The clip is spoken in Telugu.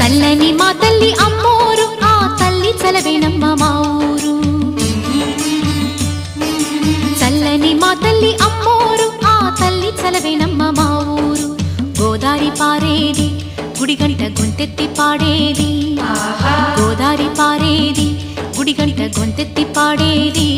చల్లని మా తల్లి అమ్మోరు ఆ తల్లి చలవేనమ్మ మా ఊరు చల్లని మా తల్లి అమ్మోరు ఆ తల్లి చలవేనమ్మ మా ఊరు గోదారి పారేది గుడిగంట గొంతెత్తి పాడేది గోదారి పారేది గుడిగంట గొంతెత్తి పాడేది